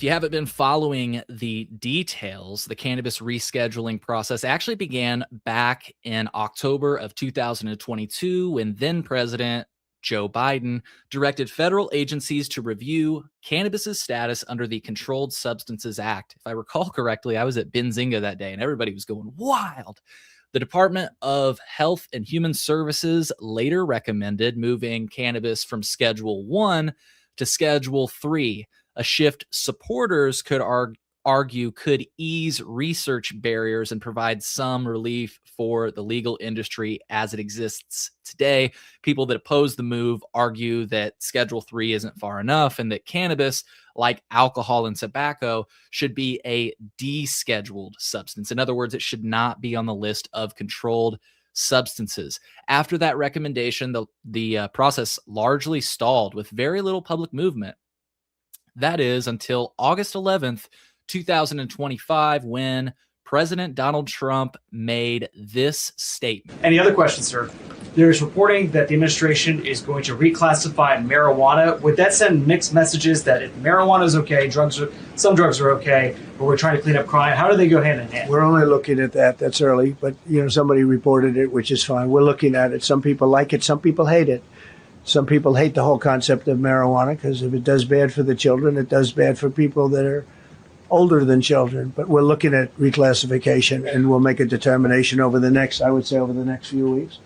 If you haven't been following the details, the cannabis rescheduling process actually began back in October of 2022 when then President Joe Biden directed federal agencies to review cannabis's status under the Controlled Substances Act. If I recall correctly, I was at Benzinga that day and everybody was going wild. The Department of Health and Human Services later recommended moving cannabis from Schedule 1 to Schedule 3, a shift supporters could argue could ease research barriers and provide some relief for the legal industry as it exists today. People that oppose the move argue that Schedule 3 isn't far enough and that cannabis, like alcohol and tobacco, should be a descheduled substance. In other words, it should not be on the list of controlled substances. After that recommendation, the process largely stalled with very little public movement. That is until August 11th, 2025, when President Donald Trump made this statement. Any other questions, sir? There's reporting that the administration is going to reclassify marijuana. Would that send mixed messages that if marijuana is okay, some drugs are okay, but we're trying to clean up crime? How do they go hand in hand? We're only looking at that. That's early, but somebody reported it, which is fine. We're looking at it. Some people like it. Some people hate it. Some people hate the whole concept of marijuana because if it does bad for the children, it does bad for people that are older than children. But we're looking at reclassification, and we'll make a determination over the next few weeks.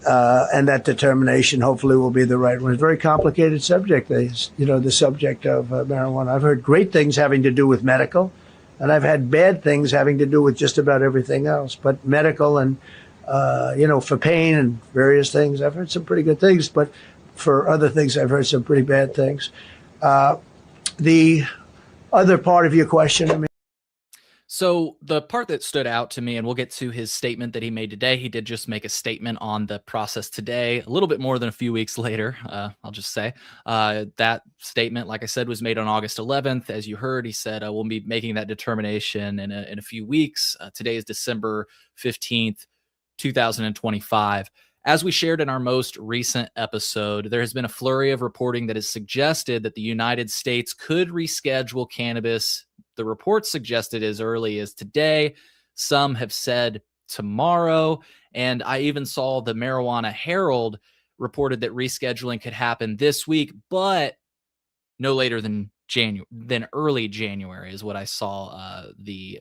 And that determination hopefully will be the right one. It's a very complicated subject, the subject of marijuana. I've heard great things having to do with medical, and I've had bad things having to do with just about everything else. But medical and for pain and various things, I've heard some pretty good things, but for other things, I've heard some pretty bad things. The other part of your question, So the part that stood out to me, and we'll get to his statement that he made today, he did just make a statement on the process today, a little bit more than a few weeks later, I'll just say. That statement, like I said, was made on August 11th. As you heard, he said, we'll be making that determination in a few weeks. Today is December 15th, 2025. As we shared in our most recent episode, there has been a flurry of reporting that has suggested that the United States could reschedule cannabis. The reports suggested as early as today. Some have said tomorrow. And I even saw the Marijuana Herald reported that rescheduling could happen this week, but no later than early January is what I saw the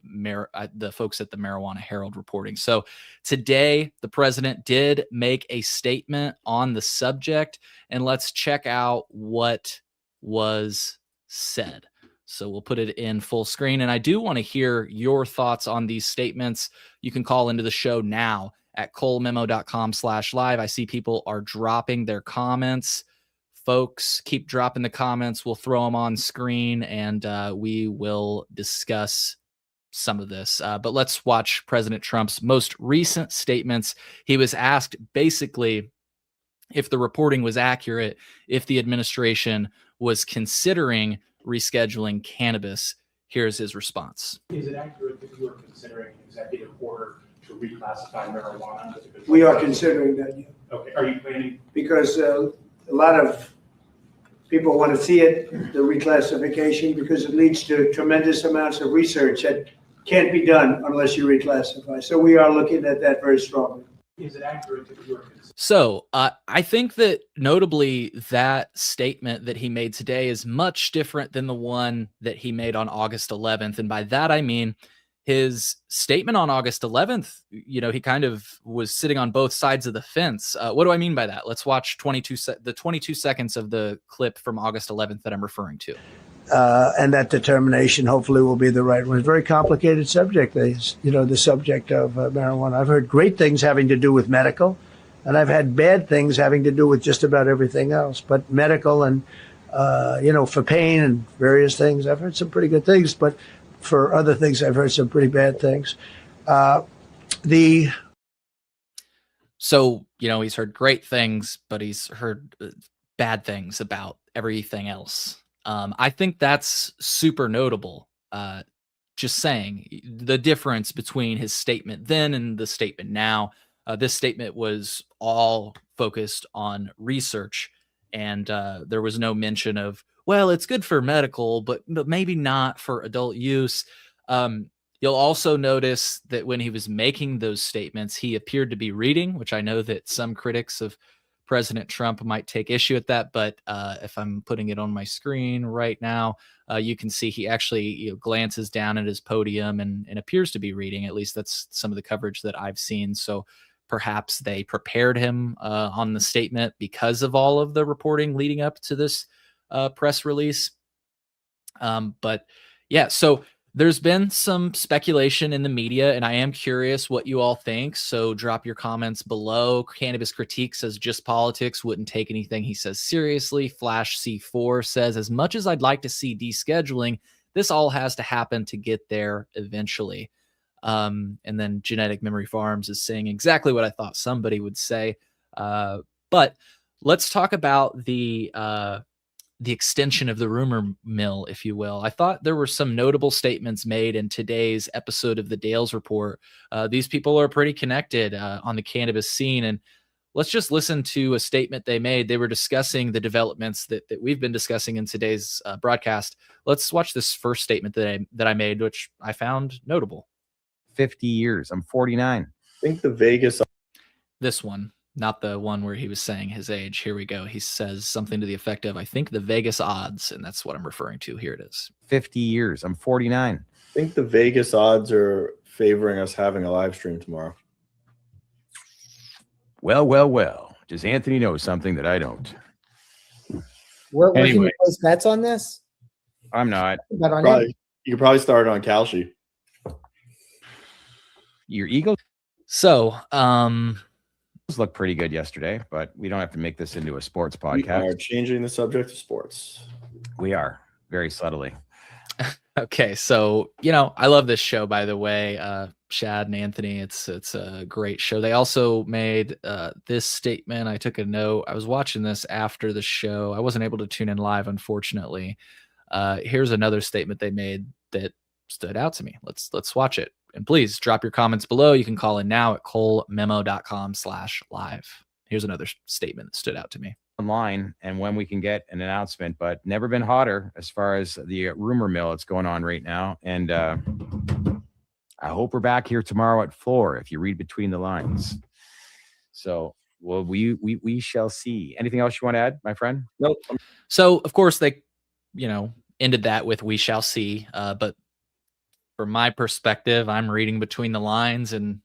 folks at the Marijuana Herald reporting. So today, the president did make a statement on the subject, and let's check out what was said. So we'll put it in full screen, and I do want to hear your thoughts on these statements. You can call into the show now at colememo.com/live. I see people are dropping their comments. Folks, keep dropping the comments. We'll throw them on screen, and we will discuss some of this. But let's watch President Trump's most recent statements. He was asked basically if the reporting was accurate, if the administration was considering rescheduling cannabis. Here's his response. Is it accurate that you are considering an executive order to reclassify marijuana? We are considering that. Okay. Are you planning? Because a lot of people want to see it, the reclassification, because it leads to tremendous amounts of research that can't be done unless you reclassify. So we are looking at that very strongly. Is it accurate that you are considering? So I think that notably that statement that he made today is much different than the one that he made on August 11th. And by that, I mean his statement on August 11th, he kind of was sitting on both sides of the fence. What do I mean by that? Let's watch the 22 seconds of the clip from August 11th that I'm referring to. And that determination hopefully will be the right one. It's a very complicated subject, the subject of marijuana. I've heard great things having to do with medical, and I've had bad things having to do with just about everything else. But medical and, for pain and various things, I've heard some pretty good things, but for other things, I've heard some pretty bad things. So, he's heard great things, but he's heard bad things about everything else. I think that's super notable. Just saying the difference between his statement then and the statement now. This statement was all focused on research, and there was no mention of well, it's good for medical, but maybe not for adult use. You'll also notice that when he was making those statements, he appeared to be reading, which I know that some critics of President Trump might take issue with that. But if I'm putting it on my screen right now, you can see he actually glances down at his podium and appears to be reading. At least that's some of the coverage that I've seen. So perhaps they prepared him on the statement because of all of the reporting leading up to this press release. But yeah, so there's been some speculation in the media, and I am curious what you all think. So drop your comments below. Cannabis Critique says just politics, wouldn't take anything he says seriously. Flash C4 says, as much as I'd like to see descheduling, this all has to happen to get there eventually. And then Genetic Memory Farms is saying exactly what I thought somebody would say. But let's talk about the extension of the rumor mill, if you will. I thought there were some notable statements made in today's episode of the Dales Report. These people are pretty connected on the cannabis scene, and let's just listen to a statement they made. They were discussing the developments that we've been discussing in today's broadcast. Let's watch this first statement that I made, which I found notable. 50 years. I'm 49. I think the Vegas. This one, not the one where he was saying his age. Here we go. He says something to the effect of, I think the Vegas odds, and that's what I'm referring to. Here it is. 50 years. I'm 49. I think the Vegas odds are favoring us having a live stream tomorrow. Well. Does Anthony know something that I don't? Where can Anyway. you place bets on this? I'm not. Bet on Probably, it? you could probably start on Kalshi. Your Eagles So, looked pretty good yesterday, but we don't have to make this into a sports We podcast. are changing the subject of sports. We are very subtly. okay, so I love this show, by the way. Shad and Anthony, it's a great show. They also made this statement. I took a note. I was watching this after the show. I wasn't able to tune in live, unfortunately. Here's another statement they made that stood out to me. Let's watch it. And please drop your comments below. You can call in now at colememo.com/live. Here's another statement that stood out to me. Online and when we can get an announcement, but never been hotter as far as the rumor mill that's going on right now. And I hope we're back here tomorrow at 4 if you read between the lines. So, well, we shall see. Anything else you want to add, my friend? Nope. So, of course, they, ended that with "we shall see." But from my perspective, I'm reading between the lines, and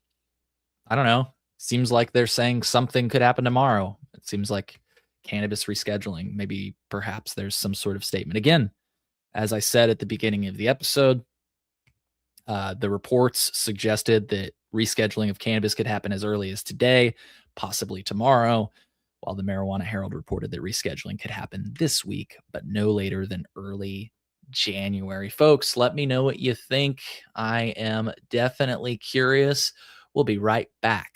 I don't know. Seems like they're saying something could happen tomorrow. It seems like cannabis rescheduling. Maybe, perhaps, there's some sort of statement. Again, as I said at the beginning of the episode, the reports suggested that rescheduling of cannabis could happen as early as today, possibly tomorrow, while the Marijuana Herald reported that rescheduling could happen this week, but no later than early January. Folks, let me know what you think. I am definitely curious. We'll be right back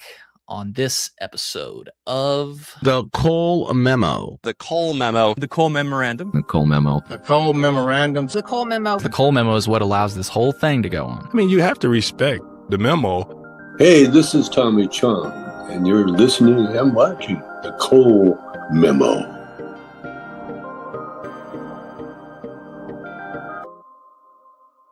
on this episode of The Cole Memo. The Cole Memo. The Cole Memorandum. The Cole Memo. The Cole Memorandum. The Cole Memo. The Cole Memo is what allows this whole thing to go on. I mean, you have to respect the memo. Hey, this is Tommy Chong, and you're listening and watching The Cole Memo.